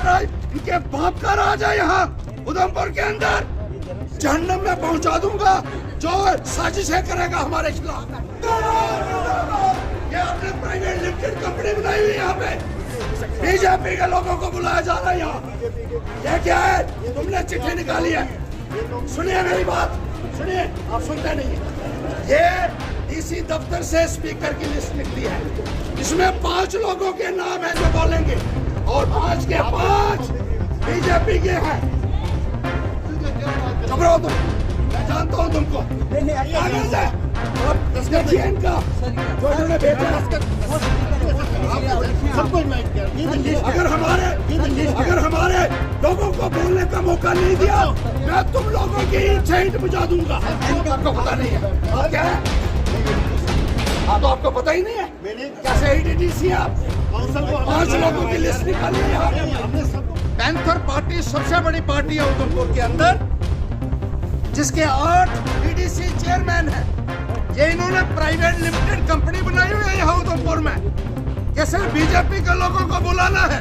राज, इनके बाप का राज है यहाँ उधमपुर के अंदर। जहन्नम में पहुंचा दूंगा जो साजिशें करेगा हमारे खिलाफ। ये आपने प्राइवेट लिमिटेड कंपनी बनाई हुई है यहाँ पे, बीजेपी के लोगों को बुलाया जा रहा है यहाँ। ये क्या है, तुमने चिट्ठी निकाली है? सुनिए मेरी बात, सुनिए, आप सुनते नहीं। ये डीसी दफ्तर से स्पीकर की लिस्ट निकली है, इसमें 5 लोगों के नाम हैं जो बोलेंगे, और 5 के 5 बीजेपी के हैं। चुप रहो तुम, मैं जानता हूँ तुमको। कागज है, देखिए इनका जो इन्होंने भेजा। अगर हमारे लोगों को बोलने का मौका नहीं दिया, मैं तुम लोगों की ईंट बुझा दूंगा। आपको पता नहीं है और क्या है? हाँ, तो आपको पता ही नहीं है कैसे ADDC आप 5 लोगों की लिस्ट निकाली है। पैंथर पार्टी सबसे बड़ी पार्टी है उधमपुर के अंदर, जिसके 8 DDC चेयरमैन हैं। ये इन्होंने प्राइवेट लिमिटेड कंपनी बनाई हुई है यहाँ उधमपुर में, कि सिर्फ बीजेपी के लोगों को बुलाना है।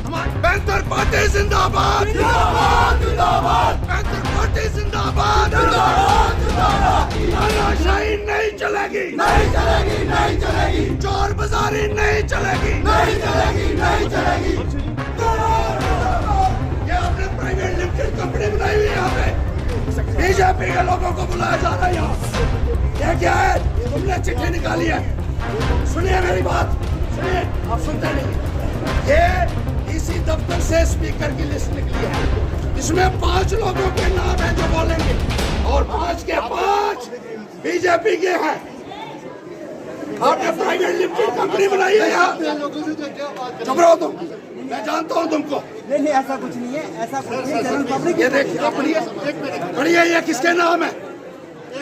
हमारी पैंथर पार्टी जिंदाबाद, जिंदाबाद, जिंदाबाद। पैंथर पार्टी जिंदाबाद, जिंदाबाद, जिंदाबाद। तानाशाही नहीं चलेगी, नहीं चलेगी, नहीं चलेगी। चोर बाजारी नहीं चलेगी, नहीं चलेगी, नहीं चलेगी। ये आपने प्राइवेट लिमिटेड कंपनी बनाई हुई है यहाँ पे, बीजेपी के लोगों को बुलाया जा रहा है यहाँ। ये क्या है, तुमने चिट्ठी निकाली है? सुनिए मेरी बात, सुनिए, आप सुनते नहीं। ये डीसी दफ्तर से स्पीकर की लिस्ट निकली है, इसमें 5 लोगों के नाम हैं जो बोलेंगे, और 5 के 5 बीजेपी के हैं। आपने प्राइवेट लिमिटेड कंपनी बनाई है यहाँ। चुप रहो तुम, मैं जानता हूँ तुमको। नहीं, ऐसा कुछ नहीं है, ऐसा कुछ नहीं है। ये देखिए, आप पढ़िए, ये किसके नाम है? मैं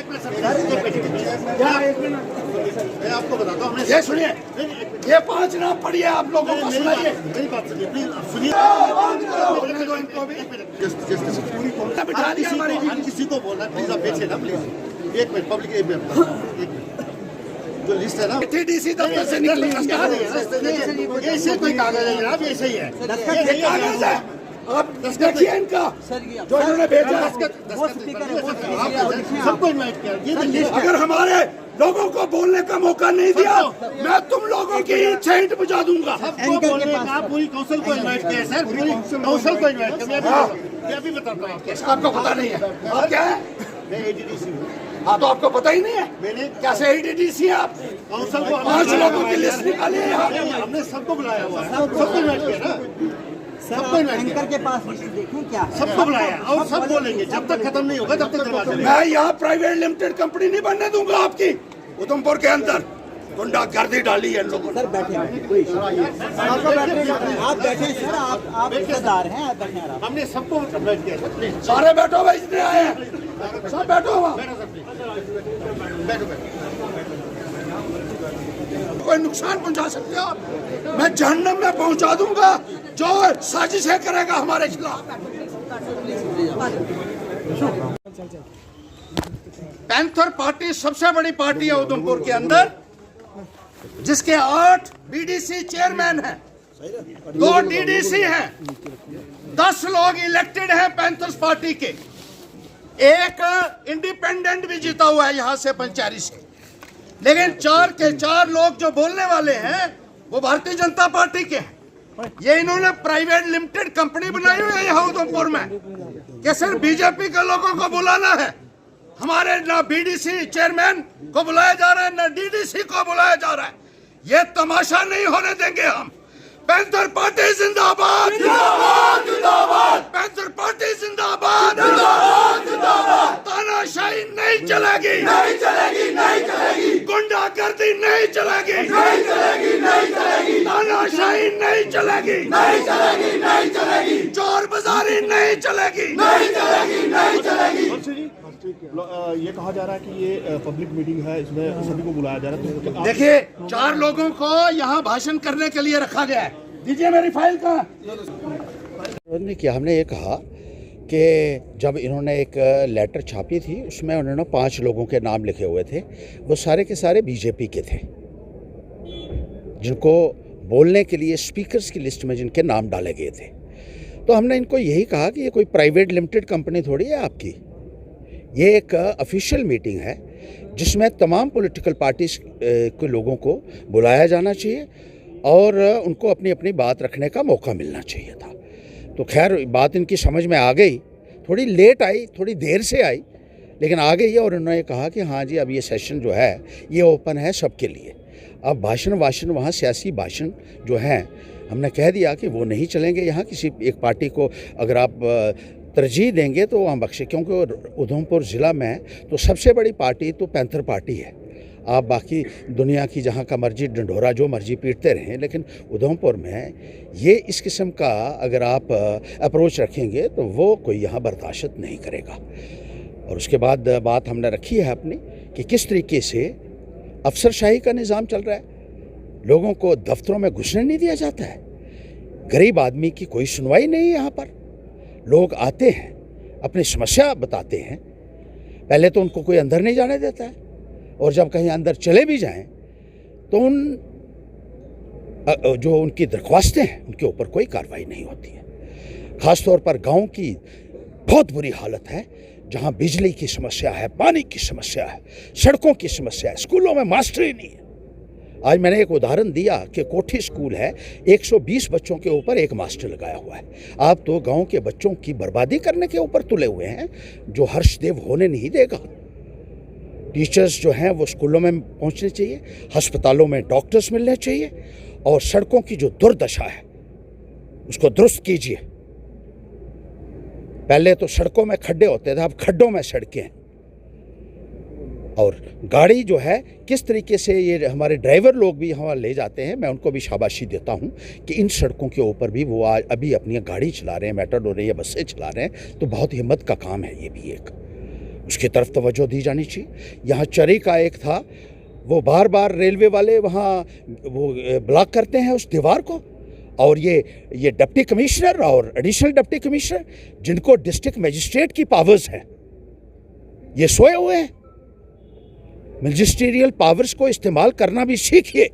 आपको बताता हूँ, ये सुनिए, ये 5 नाम पढ़िए, आप लोगों को सुनाइए। मेरी बात सुनिए प्लीज, सुनिए। इनको भी बिठा दिया हमारी, किसी को बोलना प्लीज, आप बैठिए ना प्लीज। 1 मिनट, पब्लिक 1 मिनट, जो लिस्ट है ना डीसी दफ्तर से निकली है। ऐसे कोई कागज है जनाब, ऐसे ही है, ये कागज है, आप देखिए इनका जो इन्होंने भेजा। सबको इन्वाइट किया। अगर हमारे लोगों को बोलने का मौका नहीं दिया, मैं तुम लोगों की ईंट बुझा दूंगा। सबको बोलने का पूरी काउंसिल को इन्वाइट किया सर, पूरी काउंसिल को इन्वाइट किया। मैं भी बताता हूँ आपको। आपको पता नहीं है और क्या है? मैं ADDC हूँ। हाँ, तो आपको पता ही नहीं है मैंने कैसे ADDC आप काउंसिल को 5 लोगों की लिस्ट निकाली है यहाँ। हमने सबको बुलाया हुआ है, सबको इन्वाइट किया ना। सर, एंकर के पास लिस्ट देखें क्या है? सबको बुलाया और सब बोलेंगे जब तक खत्म नहीं होगा, जब तक दरवाजा नहीं। मैं यहाँ प्राइवेट लिमिटेड कंपनी नहीं बनने दूंगा आपकी उधमपुर के अंदर। गुंडागर्दी डाली है इन लोगों ने। सर बैठे, आप बैठे सर, आप रिश्तेदार हैं, आप बैठे हैं। हमने सबको इन्वाइट किया सर, प्लीज सारे बैठो भाई, जितने आए हैं सब बैठो वहाँ। बैठो बैठो। कोई नुकसान पहुंचा सकते हो आप? मैं जहन्नम में पहुंचा दूंगा जो साजिशें करेगा हमारे खिलाफ। पैंथर पार्टी सबसे बड़ी पार्टी है उधमपुर के अंदर, जिसके 8 BDC चेयरमैन हैं, 2 DDC हैं, 10 लोग इलेक्टेड हैं पैंथर्स पार्टी के, एक इंडिपेंडेंट भी जीता हुआ है यहाँ से पंचायत से। लेकिन 4 के 4 लोग जो बोलने वाले हैं वो भारतीय जनता पार्टी के हैं। ये इन्होंने प्राइवेट लिमिटेड कंपनी बनाई हुई है यहाँ उधमपुर में, कि सिर्फ बीजेपी के लोगों को बुलाना है। हमारे ना BDC चेयरमैन को बुलाया जा रहा है, ना DDC को बुलाया जा रहा है। ये तमाशा नहीं होने देंगे हम। पैंथर पार्टी जिंदाबाद, जिंदाबाद, जिंदाबाद। पैंथर पार्टी जिंदाबाद, जिंदाबाद, जिंदाबाद। तानाशाही नहीं चलेगी, नहीं चलेगी, नहीं चलेगी। गुंडागर्दी नहीं चलेगी, नहीं चलेगी, नहीं चलेगी। तानाशाही नहीं चलेगी, नहीं चलेगी, नहीं चलेगी। चोर बाजारी नहीं चलेगी, नहीं चलेगी, नहीं चलेगी। ये कहा जा रहा है कि ये पब्लिक मीटिंग है, इसमें सभी को बुलाया जा रहा है, तो देखिए 4 लोगों को यहाँ भाषण करने के लिए रखा गया है। दीजिए मेरी फाइल का। नहीं किया, हमने ये कहा कि जब इन्होंने एक लेटर छापी थी उसमें उन्होंने 5 लोगों के नाम लिखे हुए थे, वो सारे के सारे बीजेपी के थे, जिनको बोलने के लिए स्पीकर्स की लिस्ट में जिनके नाम डाले गए थे। तो हमने इनको यही कहा कि ये कोई प्राइवेट लिमिटेड कंपनी थोड़ी है आपकी, ये एक ऑफिशियल मीटिंग है जिसमें तमाम पॉलिटिकल पार्टीज के लोगों को बुलाया जाना चाहिए और उनको अपनी अपनी बात रखने का मौका मिलना चाहिए था। तो खैर बात इनकी समझ में आ गई, थोड़ी लेट आई, थोड़ी देर से आई, लेकिन आ गई है। और उन्होंने कहा कि हाँ जी अब ये सेशन जो है ये ओपन है सबके लिए। अब भाषण वहाँ सियासी भाषण जो हैं हमने कह दिया कि वो नहीं चलेंगे यहाँ। किसी एक पार्टी को अगर आप तरजीह देंगे तो वहाँ बख्शे, क्योंकि उधमपुर ज़िला में तो सबसे बड़ी पार्टी तो पैंथर पार्टी है। आप बाकी दुनिया की जहाँ का मर्जी डंडोरा जो मर्जी पीटते रहें, लेकिन उधमपुर में ये इस किस्म का अगर आप अप्रोच रखेंगे तो वो कोई यहाँ बर्दाश्त नहीं करेगा। और उसके बाद बात हमने रखी है अपनी कि किस तरीके से अफसरशाही का निज़ाम चल रहा है, लोगों को दफ्तरों में घुसने नहीं दिया जाता है, गरीब आदमी की कोई सुनवाई नहीं है। यहाँ पर लोग आते हैं, अपनी समस्या बताते हैं, पहले तो उनको कोई अंदर नहीं जाने देता है, और जब कहीं अंदर चले भी जाएं तो जो उनकी दरख्वास्तें हैं उनके ऊपर कोई कार्रवाई नहीं होती है। ख़ास तौर पर गांव की बहुत बुरी हालत है, जहां बिजली की समस्या है, पानी की समस्या है, सड़कों की समस्या है, स्कूलों में मास्टरी नहीं है। आज मैंने एक उदाहरण दिया कि कोठी स्कूल है, 120 बच्चों के ऊपर एक मास्टर लगाया हुआ है। आप तो गांव के बच्चों की बर्बादी करने के ऊपर तुले हुए हैं, जो हर्षदेव होने नहीं देगा। टीचर्स जो हैं वो स्कूलों में पहुंचने चाहिए, अस्पतालों में डॉक्टर्स मिलने चाहिए, और सड़कों की जो दुर्दशा है उसको दुरुस्त कीजिए। पहले तो सड़कों में खड्डे होते थे, अब खड्डों में सड़कें हैं। और गाड़ी जो है किस तरीके से ये हमारे ड्राइवर लोग भी यहाँ ले जाते हैं, मैं उनको भी शाबाशी देता हूँ कि इन सड़कों के ऊपर भी वो आज अभी अपनी गाड़ी चला रहे हैं, मेटाडोर या बसें चला रहे हैं, तो बहुत हिम्मत का काम है। ये भी एक उसकी तरफ तवज्जो दी जानी चाहिए। यहाँ चरी का एक था, वो बार बार रेलवे वाले वहाँ वो ब्लॉक करते हैं उस दीवार को, और ये डिप्टी कमिश्नर और एडिशनल डिप्टी कमिश्नर जिनको डिस्ट्रिक्ट मजिस्ट्रेट की पावर्स हैं, ये सोए हुए हैं। मजिस्ट्रियल पावर्स को इस्तेमाल करना भी सीखिए।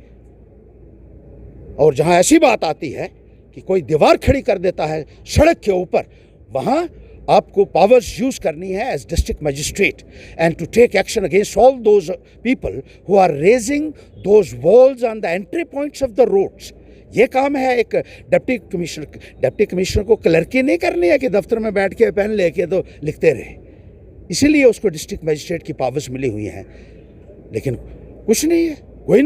और जहां ऐसी बात आती है कि कोई दीवार खड़ी कर देता है सड़क के ऊपर, वहां आपको पावर्स यूज करनी है as district magistrate and to take action against all those people who are raising those walls on the entry points of the roads. ये काम है एक डिप्टी कमिश्नर को क्लर्की नहीं करनी है कि दफ्तर में बैठ के पेन लेके तो लिखते रहे, इसीलिए उसको डिस्ट्रिक्ट मजिस्ट्रेट की पावर्स मिली हुई हैं। लेकिन कुछ नहीं है,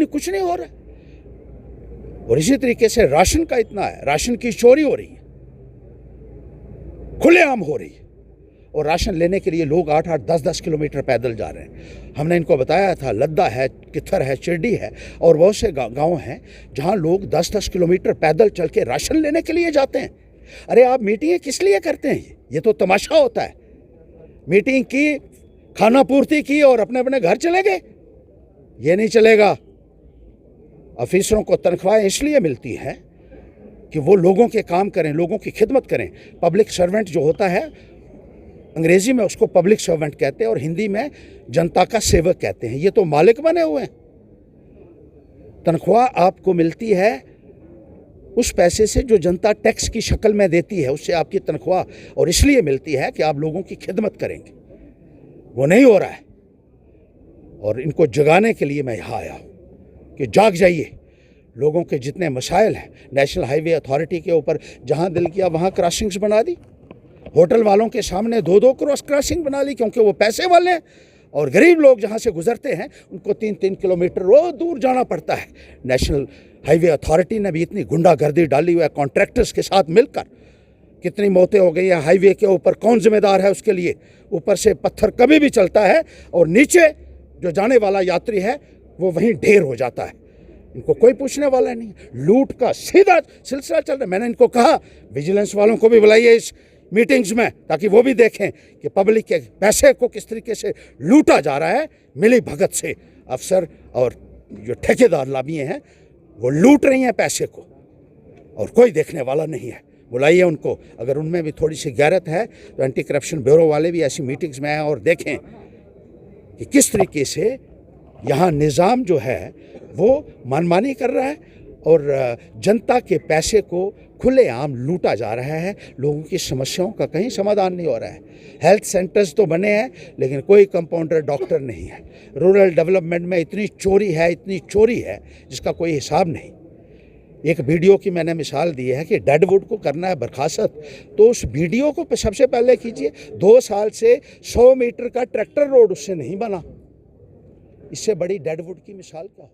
कुछ नहीं हो रहा। और इसी तरीके से राशन का इतना है, राशन की चोरी हो रही है, खुलेआम हो रही है, और राशन लेने के लिए लोग 8-8, 10-10 किलोमीटर पैदल जा रहे हैं। हमने इनको बताया था लद्दा है, कित्थर है, चिरडी है, और बहुत से गांव हैं जहां लोग 10-10 किलोमीटर पैदल चल के राशन लेने के लिए जाते हैं। अरे आप मीटिंगें किस लिए करते हैं? ये तो तमाशा होता है। मीटिंग की, खाना पूर्ति की और अपने अपने घर चले गए, ये नहीं चलेगा। ऑफिसरों को तनख्वाहें इसलिए मिलती हैं कि वो लोगों के काम करें, लोगों की खिदमत करें। पब्लिक सर्वेंट जो होता है, अंग्रेजी में उसको पब्लिक सर्वेंट कहते हैं और हिंदी में जनता का सेवक कहते हैं। ये तो मालिक बने हुए हैं। तनख्वाह आपको मिलती है उस पैसे से जो जनता टैक्स की शक्ल में देती है, उससे आपकी तनख्वाह, और इसलिए मिलती है कि आप लोगों की खिदमत करेंगे। वो नहीं हो रहा है, और इनको जगाने के लिए मैं यहाँ आया हूँ कि जाग जाइए। लोगों के जितने मसाइल हैं, नेशनल हाईवे अथॉरिटी के ऊपर जहाँ दिल किया वहाँ क्रॉसिंग्स बना दी, होटल वालों के सामने 2-2 क्रॉसिंग बना ली, क्योंकि वो पैसे वाले हैं, और गरीब लोग जहाँ से गुजरते हैं उनको 3-3 किलोमीटर रोज दूर जाना पड़ता है। नेशनल हाईवे अथॉरिटी ने भी इतनी गुंडागर्दी डाली हुई है कॉन्ट्रैक्टर्स के साथ मिलकर। कितनी मौतें हो गई हैं हाईवे के ऊपर, कौन जिम्मेदार है उसके लिए? ऊपर से पत्थर कभी भी चलता है और नीचे जो जाने वाला यात्री है वो वहीं ढेर हो जाता है। इनको कोई पूछने वाला नहीं। लूट का सीधा सिलसिला चल रहा है। मैंने इनको कहा विजिलेंस वालों को भी बुलाइए इस मीटिंग्स में, ताकि वो भी देखें कि पब्लिक के पैसे को किस तरीके से लूटा जा रहा है। मिली भगत से अफसर और जो ठेकेदार लाभिये हैं वो लूट रही हैं पैसे को, और कोई देखने वाला नहीं है। बुलाइए उनको, अगर उनमें भी थोड़ी सी गैरत है तो एंटी करप्शन ब्यूरो वाले भी ऐसी मीटिंग्स में आएँ और देखें कि किस तरीके से यहाँ निज़ाम जो है वो मनमानी कर रहा है। और जनता के पैसे को खुलेआम लूटा जा रहा है। लोगों की समस्याओं का कहीं समाधान नहीं हो रहा है। हेल्थ सेंटर्स तो बने हैं लेकिन कोई कंपाउंडर डॉक्टर नहीं है। रूरल डेवलपमेंट में इतनी चोरी है जिसका कोई हिसाब नहीं। एक वीडियो की मैंने मिसाल दी है कि डेडवुड को करना है बर्खास्त, तो उस वीडियो को सबसे पहले कीजिए। 2 साल से 100 मीटर का ट्रैक्टर रोड उससे नहीं बना। इससे बड़ी डेडवुड की मिसाल क्या हो।